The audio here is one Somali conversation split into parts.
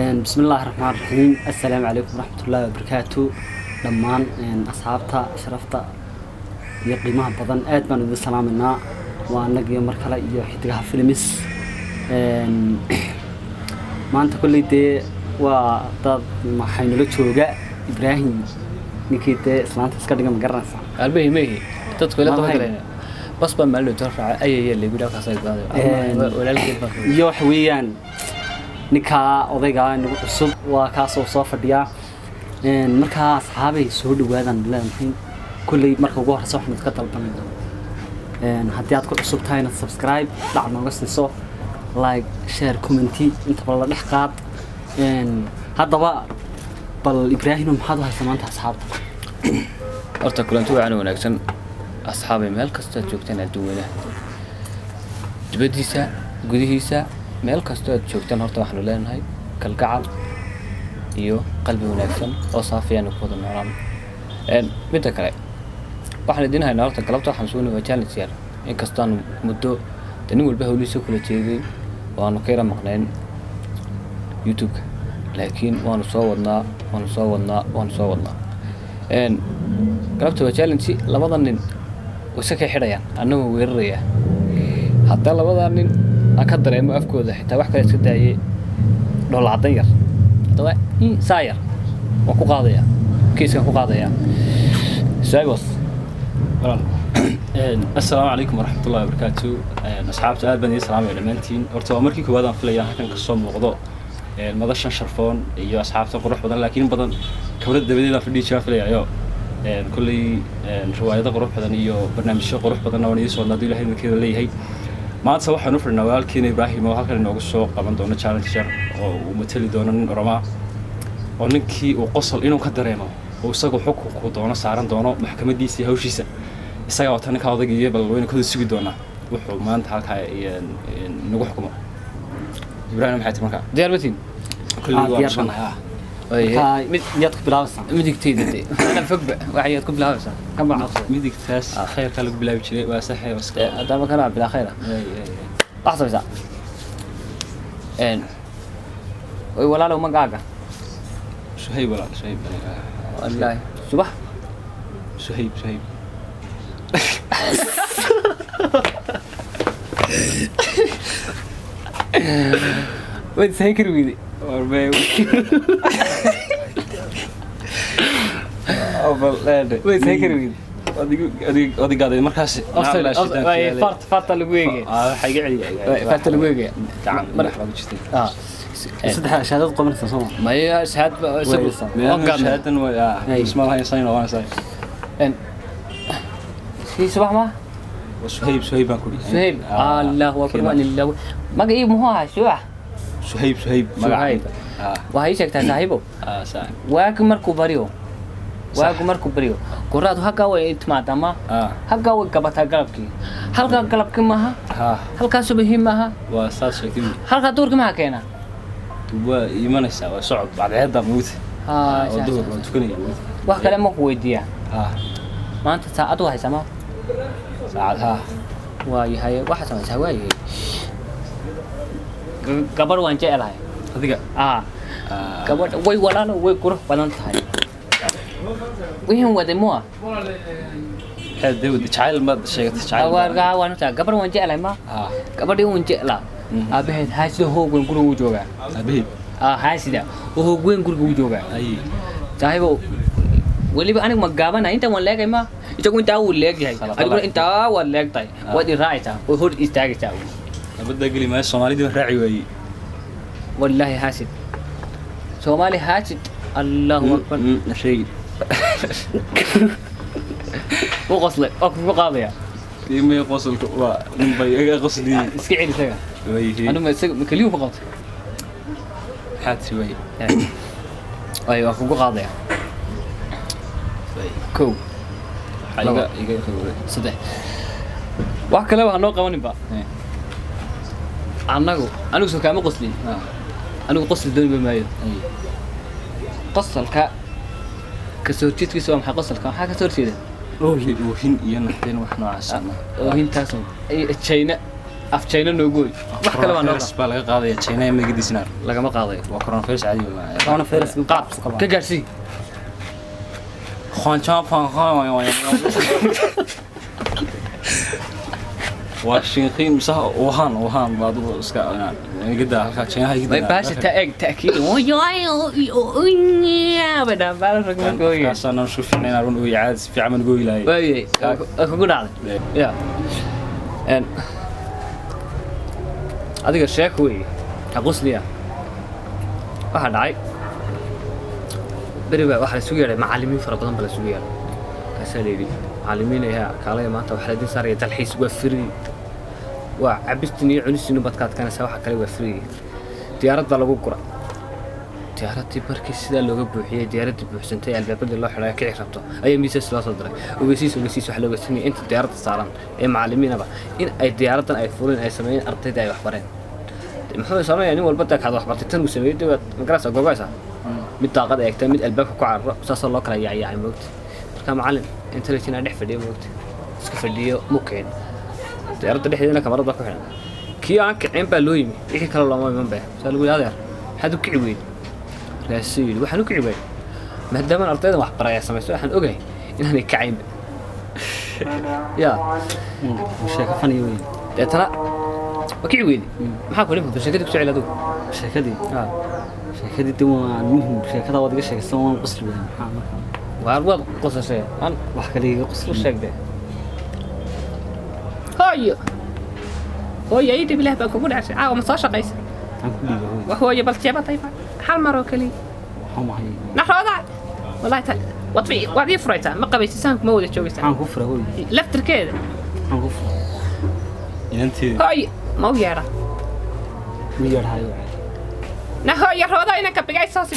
بسم الله الرحمن الرحيم. السلام عليكم ورحمة الله وبركاته. دمان أصحابتا شرفتا يقيمها بدن أدبان ذي سلامنا ونجي مركلا يحتاجها فيلمس ما أنت كل دي وضد ما حينلو شوجا إبراهيم نكيد إسلام تسكرنا مقرنسا قلبي ميه تدخل تقدر بس بملو ترفع أي اللي يقولك هسه ولا الكذب يوحويان ninka odayga nagu cusub waa ka soo fadhiya marka asxaabay soo dhawaadan leeyahay kulli marka ugu horeysa waxaan ka dalbanayna haddii aad ku cusub tahay inaad subscribe dhac nooga siiso like share comment inta bal la dhex qaad haddaba bal Ibraahim maxaad u haysaa maanta asxaabta horta kulantu waxaan wanaagsan asxaabay meel kasta joogtaan adduunka dibadiisa gudihiisa meel kasta aad joogtaan horta waxaanu leenahay kalgacal iyo qalbi wanaagsan oo saafiyaan ku wada noolaan mid kale waxaan idin haynaa horta galabta waxaan soo noo challenge yar in kastaan muddo tan walba hawliisa kula jeeday waanu ka yara maqneen YouTube laakiin waanu soo wadnaa galabta waa challenge labada nin wasa ka xidhayaan annagu weeraraya hadda labada nin ka dareemo afkooda xitaa wax kale iska daayay dhol cadan yar hadaba saayar waan ku qaadaya kiiskan ku qaadaya saagos السلام عليكم ورحمة الله وبركاته. أصحاب سؤال بني السلام عليكم. أرتوا مركي كوادن فليا هكذا قصة موضوع المدرسة شرفون يا أصحاب تقرح بدن لكن بدن كورد دبدي في الديش فليا يا كل رواية قرح بدن يو برنامج قرح بدن ونيس ولا دي لهي كذا ليه هي ما تصور حنوفر النوال كين إبراهيم وهكذا نوقف السوق قبل دونا تشالنجر ومثلي دونا رما ونكي وقصل إنه كدرينه وساقو حقوق ودونا سعران دونا محكمة دي سي هوشيسة isaga oo tan ka odagay bal weyn ku sugi doona wuxuu maanta halka nagu xukumo Ibraahim maxay tahay marka diyaar batin kulli waa mid yaad ku bilaabsan midigteeda ana fogba waxaad ku bilaabsan kama caqso midigtaas khayrka lagu bilaabi jiray waa sax iyo iska hadaba kana bila khayra waxsabisa way walaalo magaaga Suhayb wallahi subax Suhayb وين ساكر ويدي وين ساكر ويدي ودي قاعد مركز فرط الويجي حاجة عادية فرط الويجي مرحبا بجتي صدق شهادات قمرت صوم ما هي شهادة شهادة اسمها هي صين وانا صين في صباح ما سهيب أقول سهيب الله أكبر الله ما قيب مهوا شوح سهيب وهاي شكتها صاحبه صح واكو مركو بريو قرات هكا ويت ما دما هكا وقبتها قلبكي هلكا قلبك معها هلكا سبهي معها واساس شكل هلكا دورك معها كينا ويمنسا وصعب بعد هذا موت ودور تكوني wax kale ma ku weydiiya maanta saacad waxay samaa saacadaha waa yahay waxa samaysaa waayay gabar waan jecelahay adiga gabar way walaalo way qurux badan tahay wixii wada mo hada wada jacayl ma sheegtay jacayl warga waan taa gabar waan jecelahay ma gabadhii waan jeclaa abaheed haasida hoogwan guriga u joogaa abaheed haasida hoogwan guriga u joogaa ay saaxiibo waliba aniga ma gaabana inta waan leegay ma isagu inta uu leeyahay adigu inta waa leegtay wadi raayta oo hor istaagaysa abada gali ma Soomaalida raaci waayay wallahi haasid Soomaali haasid Allahu akbar shay وقصله أكبر قاضية. ما يقصل نبي قصدي. اسكعي لي سجى. ويه. أنا ما كليو فقط. حاتي ويه. أيوة أكبر قاضية. كو. حاجة صدق. واحد كلام عن نوع قوانين بقى. عنكو. أنا وسوي كلام قصلي. أنا قصلي دون بمايل. قصل كسورتيت في سوام حقصل كم حاجة سورتيت. وهين ينحدين وإحنا عسنا. وهين تاسون. أي تشينا af China noogoy wax kale waa coronavirus baa laga qaadaya China iyo magadiisna lagama qaadayo waa coronavirus caadi ma Corona virus qaad ka gaarsi khancha Washington مسح وهان بعض اسكا قد halka China way قد baasha taakiid oo bada baa ragma gooyay كاسنا نشوف إننا نرون ويعاد في عمل نقول لاي way ku dhacday ya en adiga sheeko way ka qosliya waxa dhacay bari waxa la sugu yaray macallimiin fara badan baa la sugu yaray kaasaleeyay macallimiin ayaa kaalay maanta waxa la diin saaray dalxiis waa free waa cabistini cunisini badkaad kanaysa waxa kale waa free diyaaradda lagu gura diyaaradii markii sida looga buuxiyay diyaaradii buuxsantay albaabada loo xiray ka xirabto ayaa miisas loo soo diray ogeysiis wax looga sameeyay inta diyaaradda saaran ee macallimiinaba in ay diyaaraddan ay fuleen ay sameeyeen ardayda ay wax bareen muxuu sameeyay nin walba taagad wax bartay tan uu sameeyay dawad magarasa goobeysa mid daaqad eegtay mid albaabka ku carro saasoo loo kala yaacay moogta marka macallin intelligent dhex fadhiyo moogta iska fadhiyo mukeen diyaaradda dhexdeedana kamarada ku xiran kii aan kicin baa loo yimi wixii kale looma iman baa saa lagu yiraahdaa maxaad u kici weyn raasiil waxaan u kici weyn maadaama ardayda wax baraya samayso waxaan ogahay inaanay kacin ya sheeko fani weyn deetana wa kici weyn maxaa ku dhimay sheekadii ku soo celado sheekadii sheekadii waa muhiim sheekada wad iga sheegaysan waan qosli weyn maxaa markaa واربط قصصي أنا wax kale iga qosli وش ده هاي هاي يدي بالله بكون عشان مصاشة قيس aan ku dhiibo weyn وهو يبل تيابا طيب حال مرة كلي waxaan wahay نحن هذا والله وطفي وادي فريتا ما قبيت سانك مودة شو بيسان waxaan ku fura weyn لفتر كده waxaan ku fura أنت هاي ما هو يارا miyar hayo نحن هاي هذا إنك بقى ساسي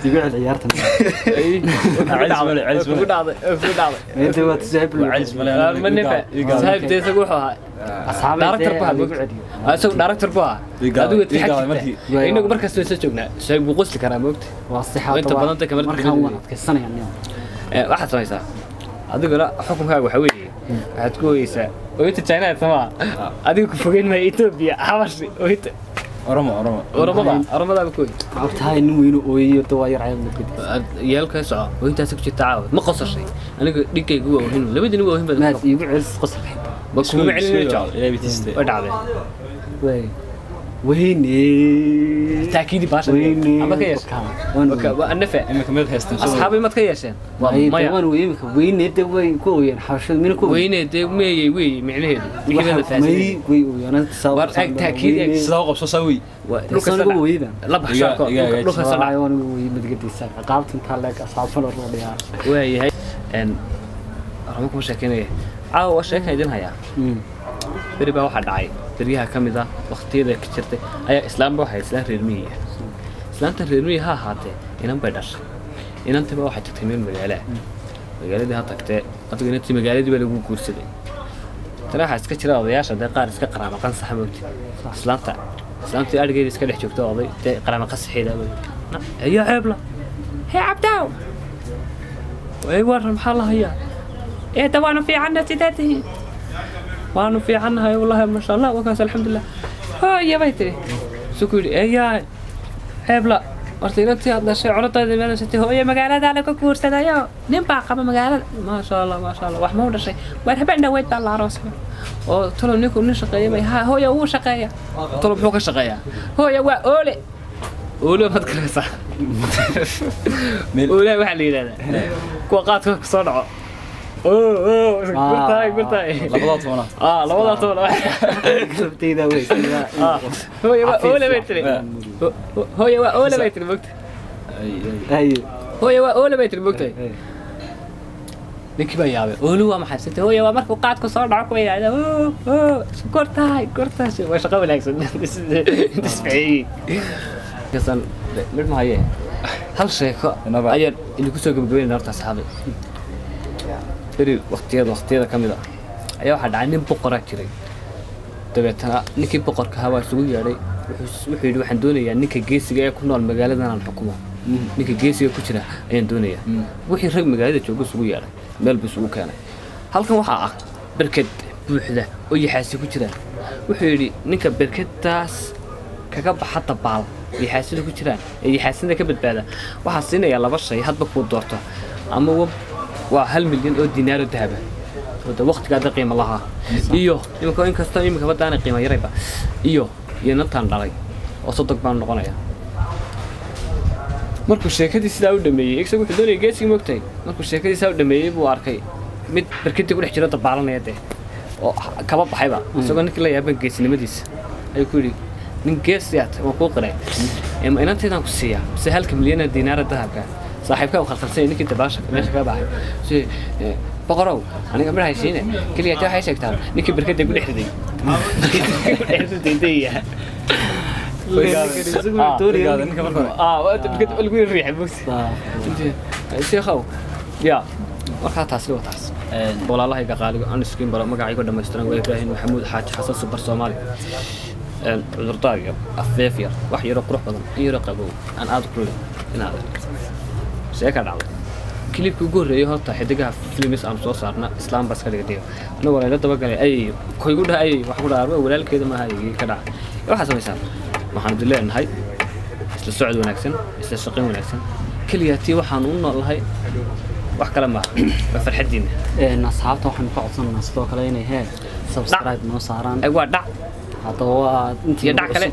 يقعد عيارتنا انت ما تسحب من نفع سايب تيسقوها اصحابي دايركتور بها اسو دايركتور بها ادو تحكي انو markaas soo joognaa soo buqos kana moogta واصحاب inta badanta kamar markaan waan adkaysanaya aniga waxaad samaysaa adiguna xukunkaaga waxa weeye waxaad ku weysaa oo inta China sama adigu ku fogeyn ma Ethiopia hawashi oo inta oromada ku abtahay nin weyn oo ooyo dawaayar ayaan mid yeelka soo oo intaas ku jirta caawa ma qosashay aniga dhigaygu waa hin labadina waa hin badan ma iigu celis qosol ma ku macilin jaal إلى بتستي wadacday way weyne تاكيدي باشا ama ka yeeshay waa nafa إما كمل هستن asxaabi mad ka yeesheen maya waan weeyimka weyne de way ku ooyeen xabashada mina ku weyneede meeyay wey micnaheedu wixii faasiin may way ooyeen war ag taakiid ag سلاو قبص سوي dhulka soo weeydan la baxshaako dhulka soo sana waan weey madgadiisa qaabtan kale asxaabta loo roodiyaa waayahay en armo kuma sheekeynaya caawa sheekay idin haya bari baa waxa dhacay bariyaha kamid ah waqtiyada ka jirtay ayaa islaamba waxa isla reer miyiga islaanta reer miyiga ha ahaatee inan bay dhashay inantiba waxa tagtay meel magaaladii ha tagtee adiga inantii magaaladii baa lagu guursaday tana waxa iska jira odayaasha dee qaar iska qaraama qansax moogti islaantii arigeeda iska dhex joogto oday dee qaraama qansaxeeda ayaa ceebla hee cabdaaw way waran maxaa la hayaa waanu fiicanna sidaatihiin waanu fiicannahay wallahi masha allah wakaas alxamdulilah hooya bay tiri suku yidhi eeyaay ceebla horta inantii aad dhashay cunadayda meelasatay hooya magaaladaa laga guursadayo nin baa qaba magaalada maasha allah wax ma u dhashay waar habeen dhaweyd baa la aroosay oo tolo ninku nin shaqeeya may ha hooya wuu shaqeeya tolo muxuu ka shaqeeyaa hooya waa oole mad garaysaa oole waxaa la yidhahdaa kuwa qaadka soo dhaco قلتاي لبضات هنا لبضات هنا قلبتيدا ويس هو أول بيت المكت ايوه هو أول بيت المكت ninki baa yaabay ooluwa ma xabsatay hooyo waa markuu qaadku soo dhaco way yiraahdaa kortaay way shaqo wanaagsan isficiyay kasan mid ma haye hal sheeko ayaan inuu ku soo gabagabeynaa horta asxaabi beri waqtiyada kamid ah ayaa waxa dhacay nin boqor ah jiray dabeetana ninkii boqorka ahaa waa isugu yeedhay wuxuu yidhi waxaan doonayaa ninka geesiga ee ku nool magaaladan aan xukumo ninka geesiga ku jira ayaan doonayaa wixii rag magaalada jooga isugu yeedhay meel buu isugu keenay halkan waxaa ah berked buuxda oo yaxaasi ku jiraan wuxuu yidhi ninka berkedtaas kaga baxa dabaal yaxaasida ku jiraan ee yaxaasida ka badbaada waxaa siinayaa 2 shay hadba kuu doorto ama waa 1 milyan oo dinaar oo dahab wada waqtigaada qiimo lahaa iyo imika badaana qiimo yarayba iyo nantaan dhalay oo sodog baan noqonaya markuu sheekadii sidaa u dhameeyay isagu wuxuu doonayay geesiga moogtay markuu sheekadii sidaa u dhameeyay buu arkay mid barkadii ku dhex jira dabaalanaya dee oo kaba baxayba isagoo ninkii la yaaban geesinimadiisa ayuu ku yidhi nin geesiyaad waan kuu qiray inantaydaan ku siiyaa mise 1 milyan oo dinaar dahabka saaxiibkaa u khalkhalsay ninkii dabaasha meesha ka baxay si boqorow aniga mar haysiine kaliya taa waxay sheegtaan ninkii barkada ku dhex riday markaa taasi waa taas walaalahayga qaaliga aan iskiin baro magacayga dhammaystiran waa Ibrahim Maxamuud Xaaji Xasan Super Soomaali cudurdaaga afeef yar wax yaro qurux badan yaro qabow aan aad ku leeyahay inaad sheeka dhacday klibka ugu horeeyay horta xidigaha filmis aan soo saarna islaam bas ka dhigay ana walaalo daba galay ay koygu dhahay wax ku dhaar walaalkeeda ma hayay ka dhacay waxa samaysan waxaan dileenahay isla socod wanaagsan isla shaqo wanaagsan kaliyaati waxaan u noolahay wax kala ma farxadiina asxaabta waxaan ka codsanaa sidoo kale inay subscribe noo saaraan ay waa dhac hadda waa intii dhac kale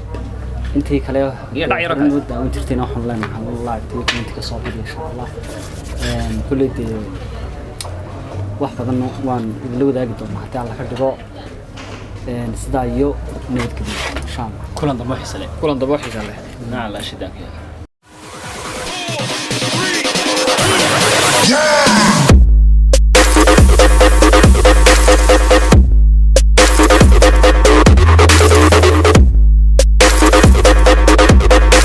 intii kale iyo dhac yar oo intirtina waxaan leenahay wallahi comment ka soo badiyo insha Allah kulleedii wax badan waan la wadaagi doonaa haddii alla ka dhigo sidaa iyo nabadgelyo insha Allah kulan dabo xiisa leh nacala shidanka